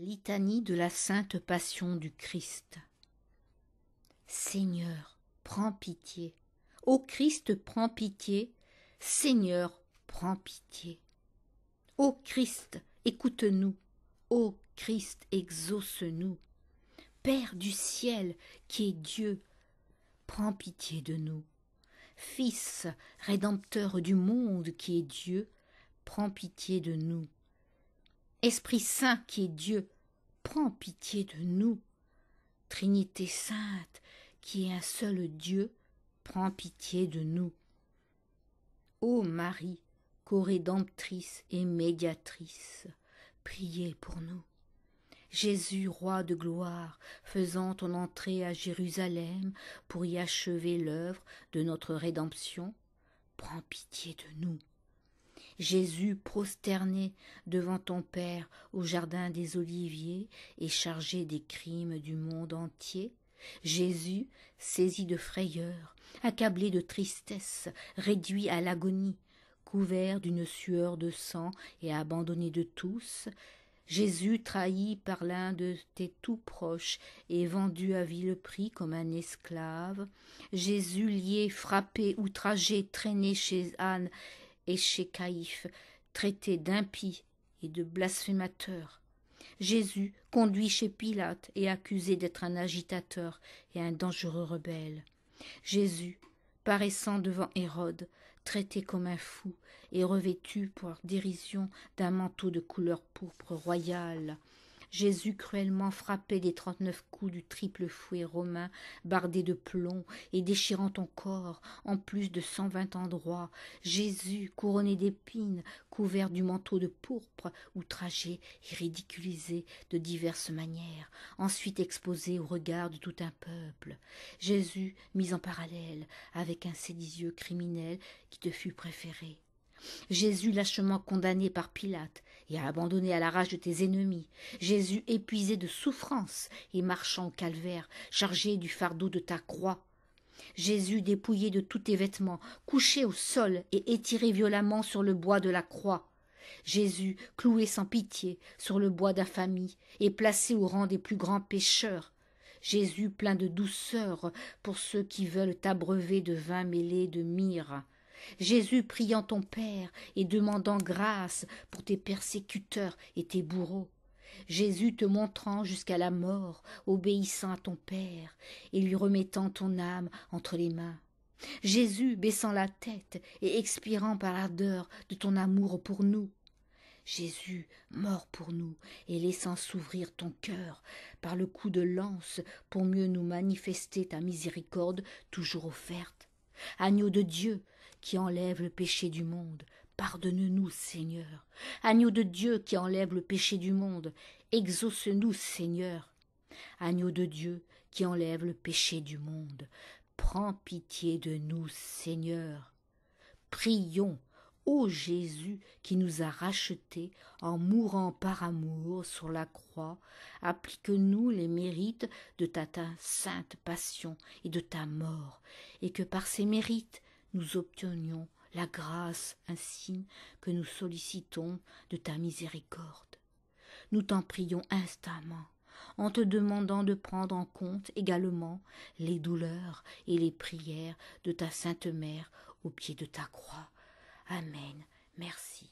Litanie de la Sainte Passion du Christ. Seigneur, prends pitié. Ô Christ, prends pitié. Seigneur, prends pitié. Ô Christ, écoute-nous. Ô Christ, exauce-nous. Père du ciel, qui est Dieu, prends pitié de nous. Fils, rédempteur du monde, qui est Dieu, prends pitié de nous. Esprit Saint, qui est Dieu, prends pitié de nous. Trinité sainte, qui est un seul Dieu, prends pitié de nous. Ô Marie, co-rédemptrice et médiatrice, priez pour nous. Jésus, roi de gloire, faisant ton entrée à Jérusalem pour y achever l'œuvre de notre rédemption, prends pitié de nous. Jésus, prosterné devant ton Père au jardin des Oliviers et chargé des crimes du monde entier, Jésus, saisi de frayeur, accablé de tristesse, réduit à l'agonie, couvert d'une sueur de sang et abandonné de tous, Jésus, trahi par l'un de tes tout proches et vendu à vil prix comme un esclave, Jésus, lié, frappé, outragé, traîné chez Anne et chez Caïphe, traité d'impie et de blasphémateur. Jésus, conduit chez Pilate et accusé d'être un agitateur et un dangereux rebelle. Jésus, paraissant devant Hérode, traité comme un fou et revêtu pour dérision d'un manteau de couleur pourpre royale. Jésus cruellement frappé des 39 coups du triple fouet romain bardé de plomb et déchirant ton corps en plus de 120 endroits. Jésus couronné d'épines, couvert du manteau de pourpre, outragé et ridiculisé de diverses manières, ensuite exposé au regard de tout un peuple. Jésus mis en parallèle avec un séditieux criminel qui te fut préféré. Jésus lâchement condamné par Pilate et abandonné à la rage de tes ennemis. Jésus épuisé de souffrance et marchant au calvaire, chargé du fardeau de ta croix. Jésus dépouillé de tous tes vêtements, couché au sol et étiré violemment sur le bois de la croix. Jésus cloué sans pitié sur le bois d'infamie et placé au rang des plus grands pécheurs. Jésus plein de douceur pour ceux qui veulent t'abreuver de vin mêlé de myrrhe. Jésus priant ton Père et demandant grâce pour tes persécuteurs et tes bourreaux. Jésus te montrant jusqu'à la mort, obéissant à ton Père et lui remettant ton âme entre les mains. Jésus baissant la tête et expirant par l'ardeur de ton amour pour nous. Jésus mort pour nous et laissant s'ouvrir ton cœur par le coup de lance pour mieux nous manifester ta miséricorde toujours offerte. Agneau de Dieu qui enlève le péché du monde, pardonne-nous, Seigneur. Agneau de Dieu qui enlève le péché du monde, exauce-nous, Seigneur. Agneau de Dieu qui enlève le péché du monde, prends pitié de nous, Seigneur. Prions, ô Jésus qui nous a rachetés en mourant par amour sur la croix, applique-nous les mérites de ta sainte passion et de ta mort, et que par ces mérites nous obtenions la grâce insigne que nous sollicitons de ta miséricorde. Nous t'en prions instamment, en te demandant de prendre en compte également les douleurs et les prières de ta Sainte Mère au pied de ta croix. Amen. Merci.